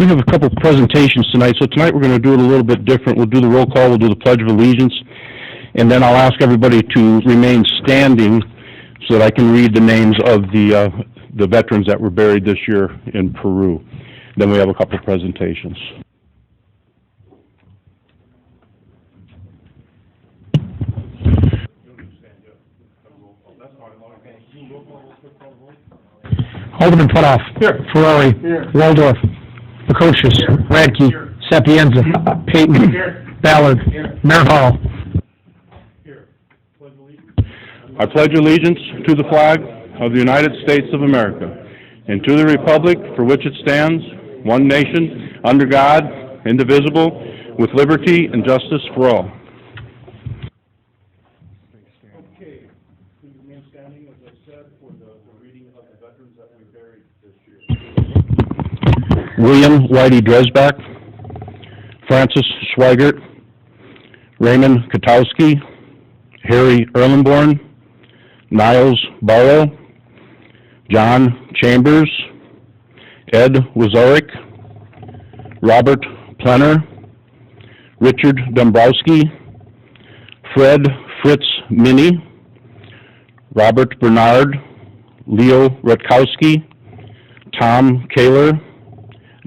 We have a couple presentations tonight, so tonight we're going to do it a little bit different. We'll do the roll call, we'll do the Pledge of Allegiance, and then I'll ask everybody to remain standing so that I can read the names of the veterans that were buried this year in Peru. Then we have a couple presentations. Alderman Putoff. Here. Ferrari. Here. Waldorf. Precocious. Radke. Here. Sapienza. Payton. Here. Ballard. Here. Mayor Hall. Here. I pledge allegiance to the flag of the United States of America and to the republic for which it stands, one nation, under God, indivisible, with liberty and justice for all. Okay. Please remain standing, as I said, for the reading of the veterans that we buried this year. William Whitey Dresbach, Francis Schweigert, Raymond Katowski, Harry Erlenborn, Niles Barrow, John Chambers, Ed Wazorek, Robert Plenner, Richard Dombrowski, Fred Fritz Minnie, Robert Bernard, Leo Rutkowski, Tom Kaler,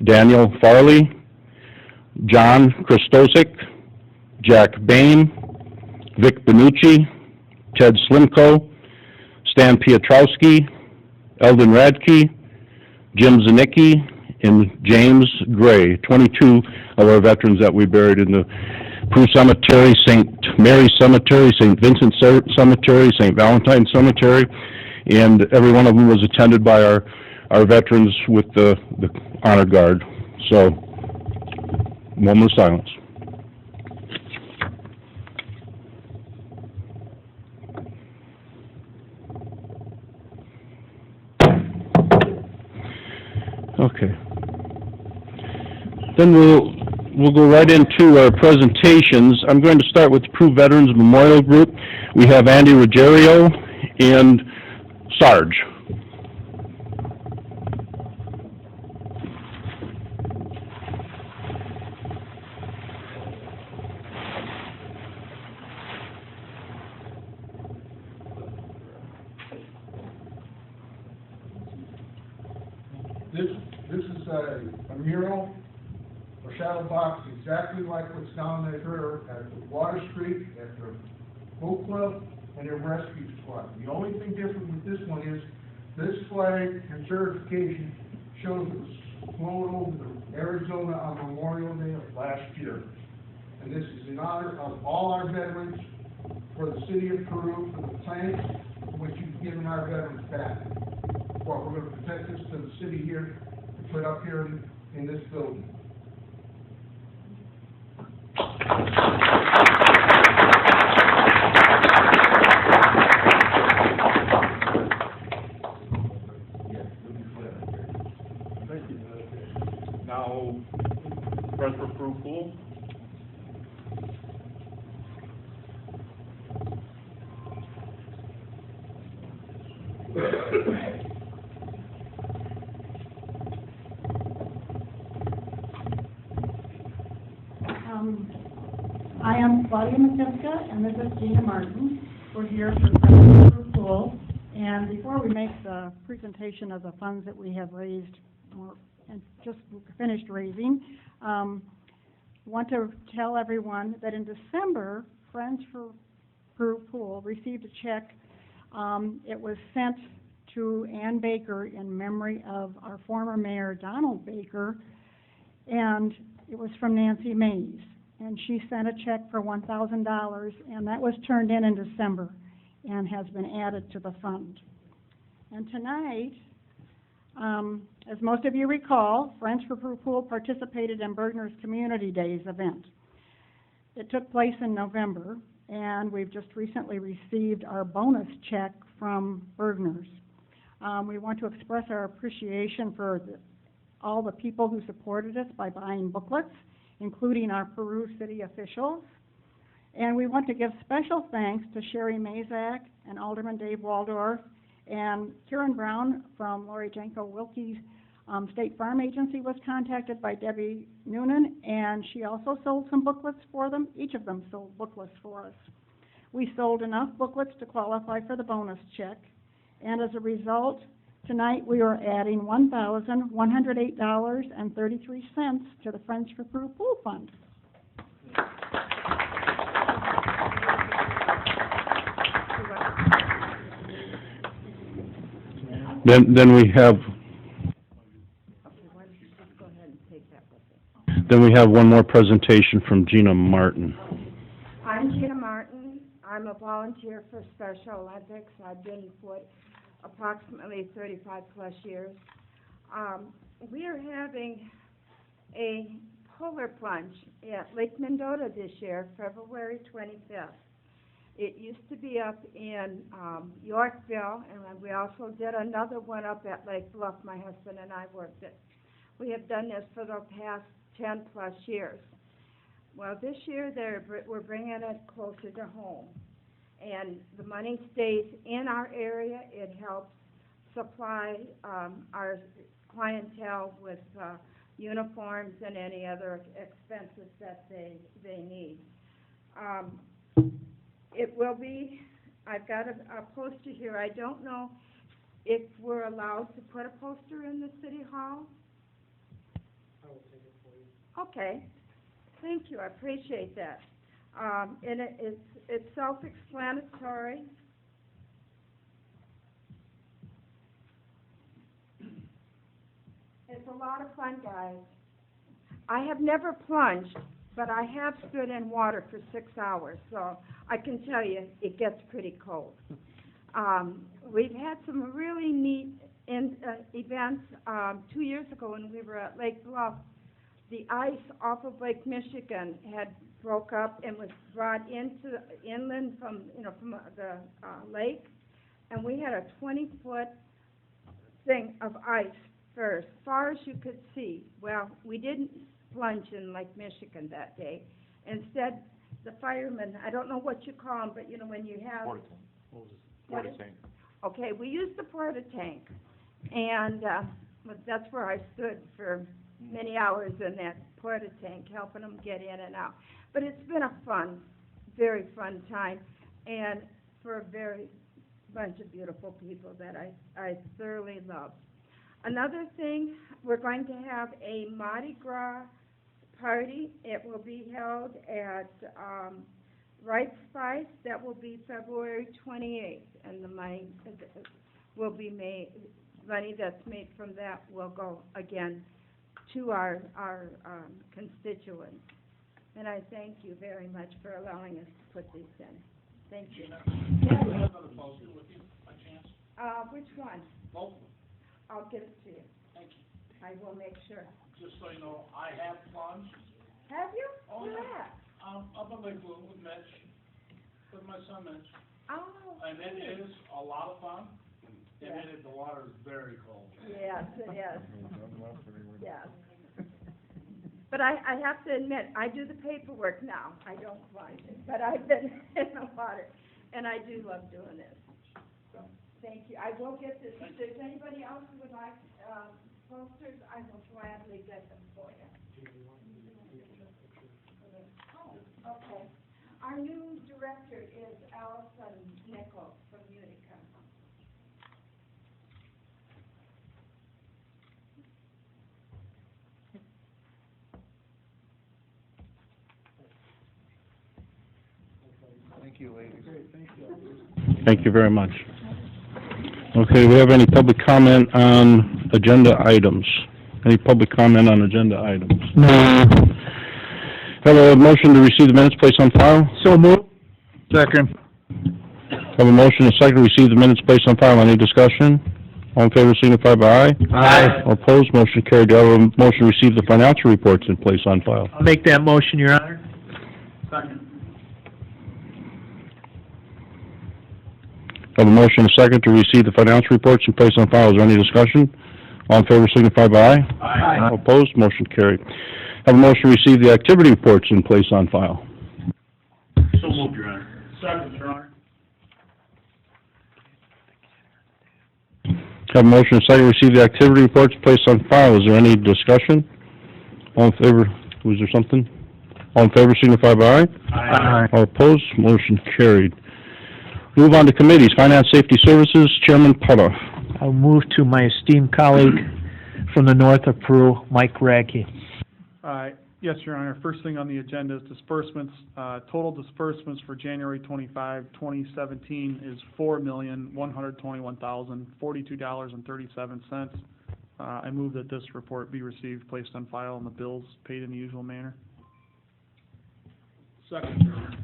Daniel Farley, John Christosik, Jack Bain, Vic Benucci, Ted Slimko, Stan Piotrowski, Eldon Radke, Jim Zanicki, and James Gray, 22 of our veterans that we buried in the Peru Cemetery, St. Mary Cemetery, St. Vincent Cemetery, St. Valentine Cemetery, and every one of them was attended by our veterans with the honor guard. So, moment of silence. Okay. Then we'll go right into our presentations. I'm going to start with the Peru Veterans Memorial Group. We have Andy Ruggiero and Sarge. This is a mural or shadow box exactly like what's down there at the Water Street, at the Boat Club, and their rescue squad. The only thing different with this one is this flag and certification shows it was flown over to Arizona on Memorial Day of last year. And this is in honor of all our veterans, for the city of Peru, for the thanks which you've given our veterans back. Well, we're going to protect this to the city here and put up here in this building. Thank you. Now, press for approval. I am Claudia Matiska, and this is Gina Martin. We're here for Peru Pool. And before we make the presentation of the funds that we have raised, and just finished raising, want to tell everyone that in December, Friends for Peru Pool received a check. It was sent to Ann Baker in memory of our former mayor, Donald Baker, and it was from Nancy Mays. And she sent a check for $1,000, and that was turned in December and has been added to the fund. And tonight, as most of you recall, Friends for Peru Pool participated in Bergner's Community Days event. It took place in November, and we've just recently received our bonus check from Bergner's. We want to express our appreciation for all the people who supported us by buying booklets, including our Peru city officials. And we want to give special thanks to Sherry Mazak and Alderman Dave Waldorf and Karen Brown from Lori Janko Wilkie's State Farm Agency was contacted by Debbie Noonan, and she also sold some booklets for them. Each of them sold booklets for us. We sold enough booklets to qualify for the bonus check, and as a result, tonight we are adding $1,108.33 to the Friends for Peru Pool Fund. Then we have, one more presentation from Gina Martin. I'm Gina Martin. I'm a volunteer for Special Olympics. I've been for approximately 35 plus years. We are having a polar plunge at Lake Mendota this year, February 25th. It used to be up in Yorkville, and we also did another one up at Lake Bluff. My husband and I worked it. We have done this for the past 10 plus years. Well, this year we're bringing it closer to home, and the money stays in our area. It helps supply our clientele with uniforms and any other expenses that they need. It will be, I've got a poster here. I don't know if we're allowed to put a poster in the City Hall. I will take it for you. Okay, thank you, I appreciate that. And it's self-explanatory. It's a lot of fun, guys. I have never plunged, but I have stood in water for 6 hours, so I can tell you it gets pretty cold. We've had some really neat events. 2 years ago when we were at Lake Bluff, the ice off of Lake Michigan had broke up and was brought into inland from the lake, and we had a 20-foot thing of ice for as far as you could see. Well, we didn't plunge in Lake Michigan that day. Instead, the firemen, I don't know what you call them, but when you have... Porta tank. Okay, we used the porta tank, and that's where I stood for many hours in that porta tank, helping them get in and out. But it's been a fun, very fun time, and for a very bunch of beautiful people that I thoroughly love. Another thing, we're going to have a Mardi Gras party. It will be held at Right Spice. That will be February 28th, and the money will be made. Money that's made from that will go again to our constituents. And I thank you very much for allowing us to put these in. Thank you. Which one? Both. I'll give it to you. Thank you. I will make sure. Just so you know, I have plunged. Have you? Oh, Where yeah. at? Up in Lake Blue with Mitch, with my son Mitch. Oh. And it is a lot of fun. And the water is very cold. Yes, it is. Yes. But I have to admit, I do the paperwork now. I don't plunge, but I've been in the water, and I do love doing this. So, thank you. I will get this. If there's anybody else who would like posters, I will gladly get them for you. Oh, okay. Our new director is Allison Nichols from Utica. Thank you, ladies. Great, thank you. Thank you very much. Okay, do we have any public comment on agenda items? Any public comment on agenda items? No. Have a motion to receive the minutes placed on file? So moved. Second. Have a motion and a second to receive the minutes placed on file. Any discussion? All in favor signify by aye. Aye. All opposed, motion carried. Do I have a motion to receive the financial reports and place on file? I'll make that motion, Your Honor. Second. Have a motion and a second to receive the financial reports and place on file. Is there any discussion? All in favor signify by aye. Aye. All opposed, motion carried. Have a motion to receive the activity reports and place on file. So moved, Your Honor. Second, Your Honor. Have a motion and a second to receive the activity reports placed on file. Is there any discussion? All in favor, was there something? All in favor signify by aye. Aye. All opposed, motion carried. Move on to committees. Finance Safety Services, Chairman Putoff. I'll move to my esteemed colleague from the north of Peru, Mike Radke. Yes, Your Honor. First thing on the agenda is disbursements. Total disbursements for January 25, 2017 is $4,121,042.37. I move that this report be received, placed on file, and the bills paid in the usual manner. Second, Your Honor.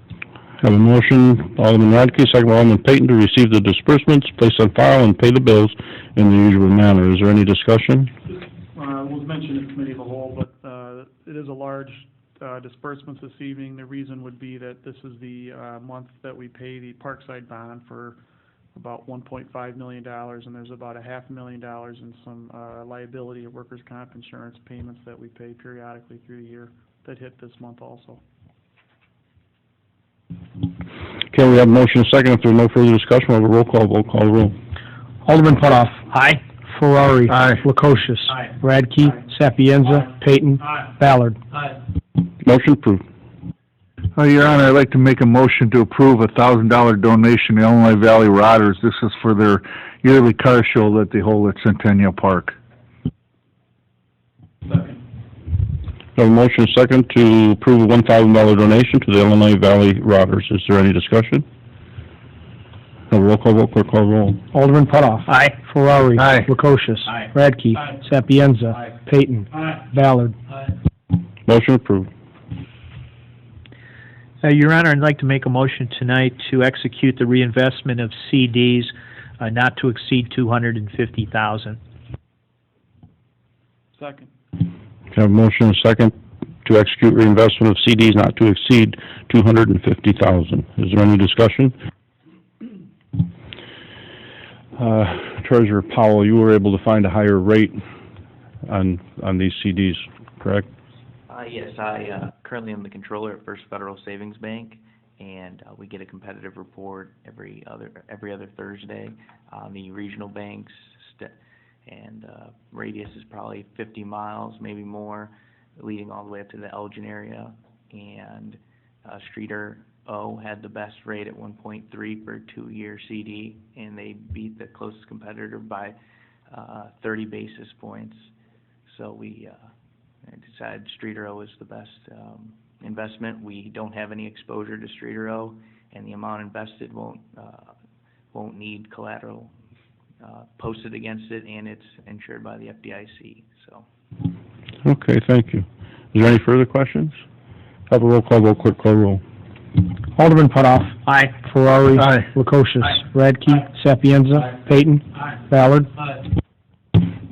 Have a motion, Alderman Radke, second by Alderman Payton, to receive the disbursements, place on file, and pay the bills in the usual manner. Is there any discussion? Was mentioned in committee of the whole, but it is a large disbursements this evening. The reason would be that this is the month that we pay the Parkside bond for about $1.5 million, and there's about $500,000 in some liability of workers' comp insurance payments that we pay periodically through the year that hit this month also. Okay, we have a motion and a second. If there's no further discussion, we'll have a roll call. We'll call the roll. Alderman Putoff. Aye. Ferrari. Aye. Lukosius. Aye. Radke. Sapienza. Payton. Ballard. Motion approved. Your Honor, I'd like to make a motion to approve a $1,000 donation to Illinois Valley Rotters. This is for their yearly car show that they hold at Centennial Park. Second. Have a motion and a second to approve a $1,000 donation to the Illinois Valley Rotters. Is there any discussion? Have a roll call vote, clerk call roll. Alderman Putoff. Aye. Ferrari. Aye. Lukosius. Aye. Radke. Aye. Sapienza. Aye. Payton. Aye. Ballard. Motion approved. Your Honor, I'd like to make a motion tonight to execute the reinvestment of CDs not to exceed $250,000. Second. Have a motion and a second to execute reinvestment of CDs not to exceed $250,000. Is there any discussion? Treasurer Powell, you were able to find a higher rate on these CDs, correct? Yes, I currently am the controller at First Federal Savings Bank, and we get a competitive report every other Thursday on the regional banks, and radius is probably 50 miles, maybe more, leading all the way up to the Elgin area. And Streeter O had the best rate at 1.3 for a 2-year CD, and they beat the closest competitor by 30 basis points. So we decided Streeter O is the best investment. We don't have any exposure to Streeter O, and the amount invested won't need collateral posted against it, and it's insured by the FDIC. So. Okay, thank you. Is there any further questions? Have a roll call vote, clerk call roll. Alderman Putoff. Aye. Ferrari. Aye. Lukosius. Aye. Radke. Aye. Sapienza. Aye. Payton. Aye. Ballard.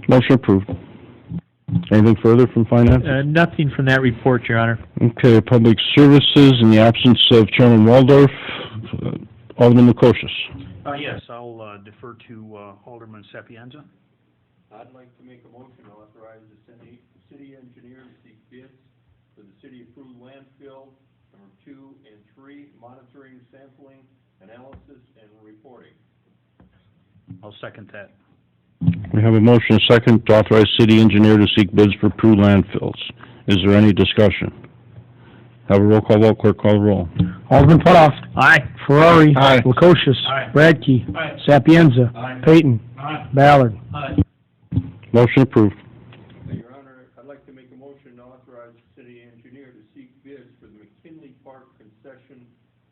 Motion approved. Anything further from finance? Nothing from that report, Your Honor. Okay, Public Services, in the absence of Chairman Waldorf, Alderman Lukosius. Yes, I'll defer to Alderman Sapienza. I'd like to make a motion to authorize the city engineer to seek bids for the city-approved landfill number 2 and 3, monitoring, sampling, analysis, and reporting. I'll second that. We have a motion, a second, to authorize city engineer to seek bids for approved landfills. Is there any discussion? Have a roll call vote, clerk call the roll. Alderman Putoff. Aye. Ferrari. Aye. Lukosius. Aye. Radke. Aye. Sapienza. Aye. Payton. Aye. Ballard. Motion approved. Your Honor, I'd like to make a motion to authorize the city engineer to seek bids for the McKinley Park concession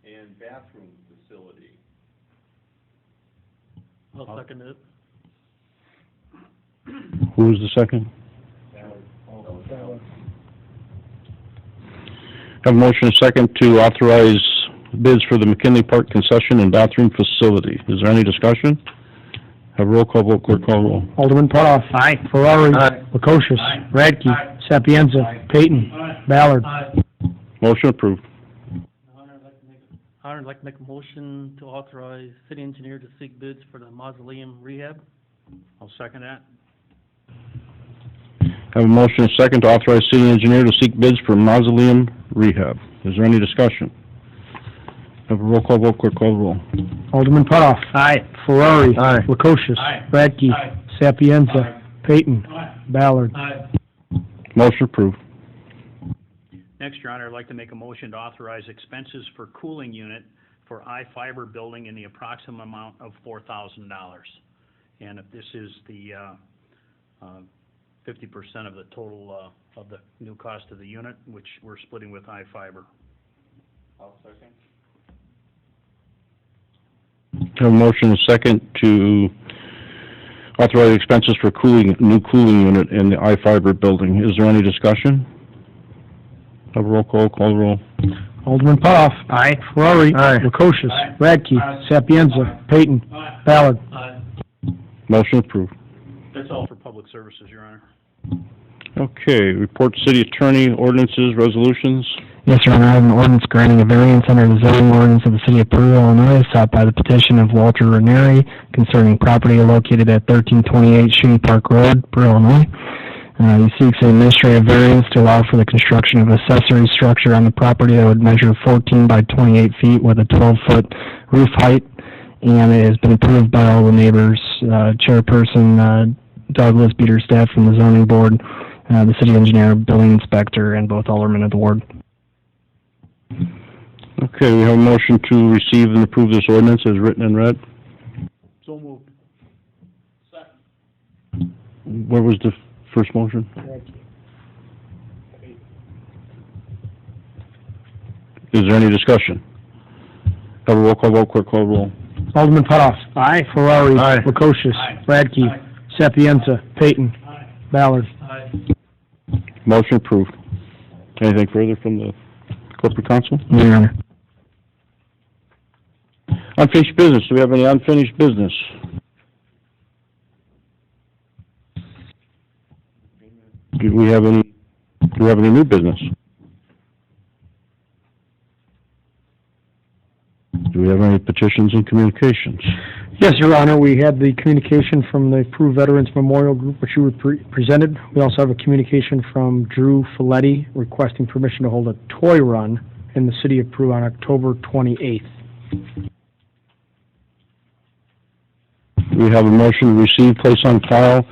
and bathroom facility. I'll second it. Who was the second? Have a motion, a second, to authorize bids for the McKinley Park concession and bathroom facility. Is there any discussion? Have a roll call vote, clerk call roll. Alderman Putoff. Aye. Ferrari. Aye. Lukosius. Aye. Radke. Aye. Sapienza. Aye. Payton. Aye. Ballard. Motion approved. I'd like to make a motion to authorize city engineer to seek bids for the mausoleum rehab. I'll second that. Have a motion, a second, to authorize city engineer to seek bids for mausoleum rehab. Is there any discussion? Have a roll call vote, clerk call the roll. Alderman Putoff. Aye. Ferrari. Aye. Lukosius. Aye. Radke. Aye. Sapienza. Peyton. Ballard. Motion approved. Next, Your Honor, I'd like to make a motion to authorize expenses for cooling unit for I-Fiber building in the approximate amount of $4,000. And if this is the 50% of the total of the new cost of the unit, which we're splitting with I-Fiber. I'll second. Have a motion and a second to authorize expenses for new cooling unit in the I-Fiber building. Is there any discussion? Have a roll call the roll. Alderman Putoff. Aye. Ferrari. Aye. Lukosius. Aye. Radke. Aye. Sapienza. Peyton. Ballard. Motion approved. That's all for public services, Your Honor. Okay, report city attorney, ordinances, resolutions. Yes, Your Honor, I have an ordinance granting a variance under the zoning ordinance of the City of Peru, Illinois, sought by the petition of Walter Ranieri concerning property located at 1328 Shady Park Road, Peru, Illinois. He seeks an administrative variance to allow for the construction of accessory structure on the property that would measure 14 by 28 feet with a 12-foot roof height, and it has been approved by all the neighbors. Chairperson Douglas Bieterstadt from the zoning board, the city engineer, building inspector, and both aldermen of the ward. Okay, we have a motion to receive and approve this ordinance as written and read. So moved. Where was the first motion? Is there any discussion? Have a roll call vote, clerk call the roll. Alderman Putoff. Aye. Ferrari. Aye. Lukosius. Aye. Radke. Aye. Sapienza. Peyton. Ballard. Motion approved. Anything further from the corporate council? No, Your Honor. Unfinished business, do we have any unfinished business? Do we have any new business? Do we have any petitions and communications? Yes, Your Honor, we had the communication from the Peru Veterans Memorial Group, which you were presented. We also have a communication from Drew Folletti requesting permission to hold a toy run in the city of Peru on October 28th. We have a motion to receive, place on file,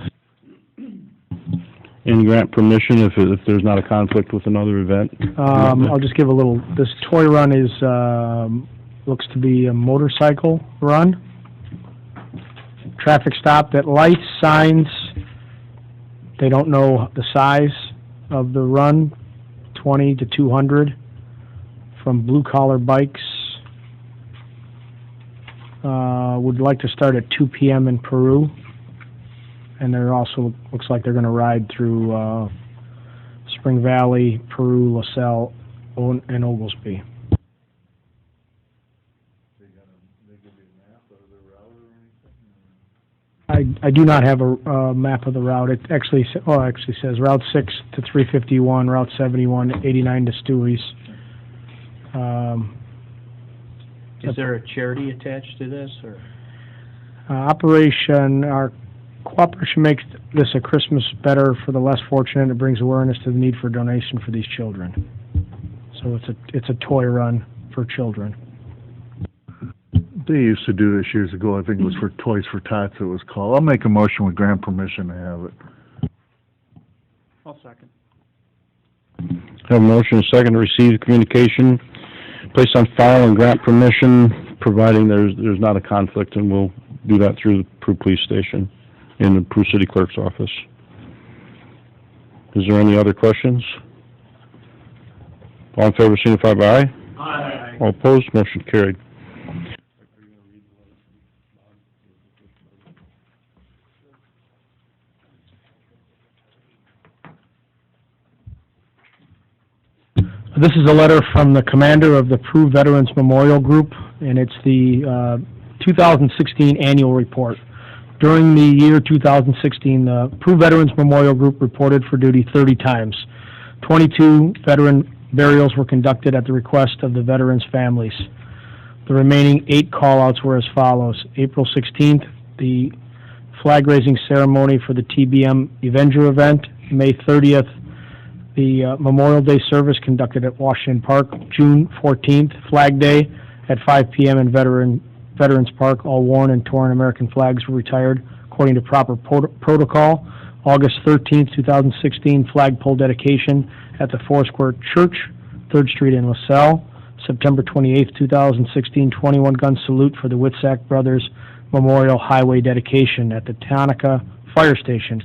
and grant permission if there's not a conflict with another event. I'll just give a little, this toy run is, looks to be a motorcycle run. Traffic stopped at lights, signs. They don't know the size of the run, 20 to 200, from blue collar bikes. Would like to start at 2 p.m. in Peru. And there also looks like they're going to ride through Spring Valley, Peru, LaSalle, and Oglesby. I do not have a map of the route. It actually says Route 6 to 351, Route 71, 89 to Stewie's. Is there a charity attached to this, or? Our cooperation makes this a Christmas better for the less fortunate. It brings awareness to the need for donation for these children. So it's a toy run for children. They used to do this years ago. I think it was for Toys for Tots it was called. I'll make a motion with grant permission to have it. I'll second. Have a motion, a second, to receive communication, place on file and grant permission, providing there's not a conflict, and we'll do that through the Peru Police Station in the Peru City Clerk's office. Is there any other questions? All in favor, signify by aye. Aye. All opposed, motion carried. This is a letter from the commander of the Peru Veterans Memorial Group, and it's the 2016 annual report. During the year 2016, the Peru Veterans Memorial Group reported for duty 30 times. 22 veteran burials were conducted at the request of the veterans' families. The remaining 8 call-outs were as follows. April 16th, the flag-raising ceremony for the TBM Avenger event. May 30th, the Memorial Day service conducted at Washington Park. June 14th, Flag Day At 5 p.m. in Veterans Park, all worn and torn American flags were retired according to proper protocol. August 13th, 2016, flagpole dedication at the Foursquare Church, 3rd Street in LaSalle. September 28th, 2016, 21-gun salute for the Whitsack Brothers Memorial Highway dedication at the Tonka Fire Station.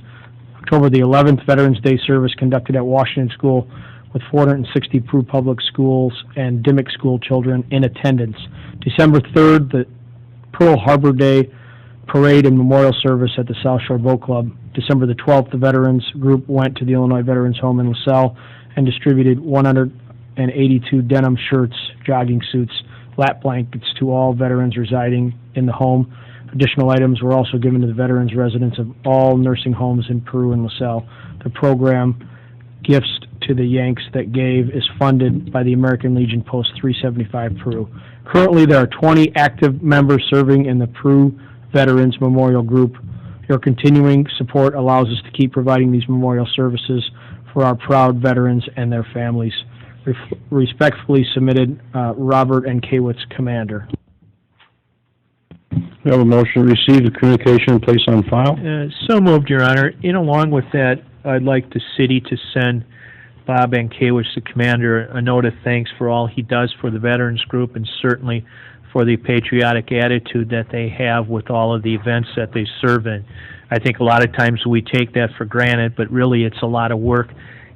October the 11th, Veterans Day service conducted at Washington School with 460 Peru Public Schools and Dimmick School children in attendance. December 3rd, the Pearl Harbor Day parade and memorial service at the South Shore Boat Club. December the 12th, the Veterans Group went to the Illinois Veterans Home in LaSalle and distributed 182 denim shirts, jogging suits, lap blankets to all veterans residing in the home. Additional items were also given to the veterans residents of all nursing homes in Peru and LaSalle. The program, Gifts to the Yanks That Gave, is funded by the American Legion Post 375 Peru. Currently, there are 20 active members serving in the Peru Veterans Memorial Group. Your continuing support allows us to keep providing these memorial services for our proud veterans and their families. Respectfully submitted, Robert N. Kawitz, Commander. We have a motion to receive the communication and place on file. So moved, Your Honor. And along with that, I'd like the city to send Bob Ankiewicz, the commander, a note of thanks for all he does for the Veterans Group and certainly for the patriotic attitude that they have with all of the events that they serve in. I think a lot of times we take that for granted, but really it's a lot of work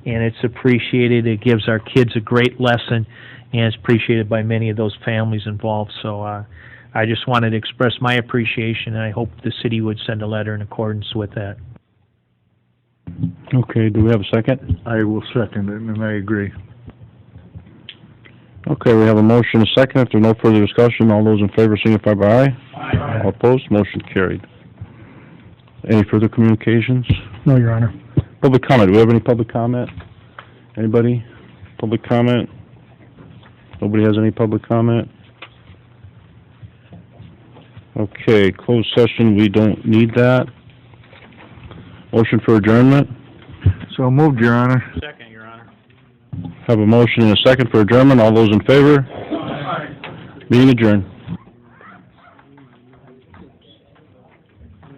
and it's appreciated. It gives our kids a great lesson and it's appreciated by many of those families involved. So I just wanted to express my appreciation and I hope the city would send a letter in accordance with that. Okay, do we have a second? I will second it, and I agree. Okay, we have a motion, a second. If there's no further discussion, all those in favor signify by aye. Aye. All opposed, motion carried. Any further communications? No, Your Honor. Public comment, do we have any public comment? Anybody? Public comment? Nobody has any public comment? Okay, closed session, we don't need that. Motion for adjournment? So moved, Your Honor. Second, Your Honor. Have a motion and a second for adjournment. All those in favor? Meeting adjourned.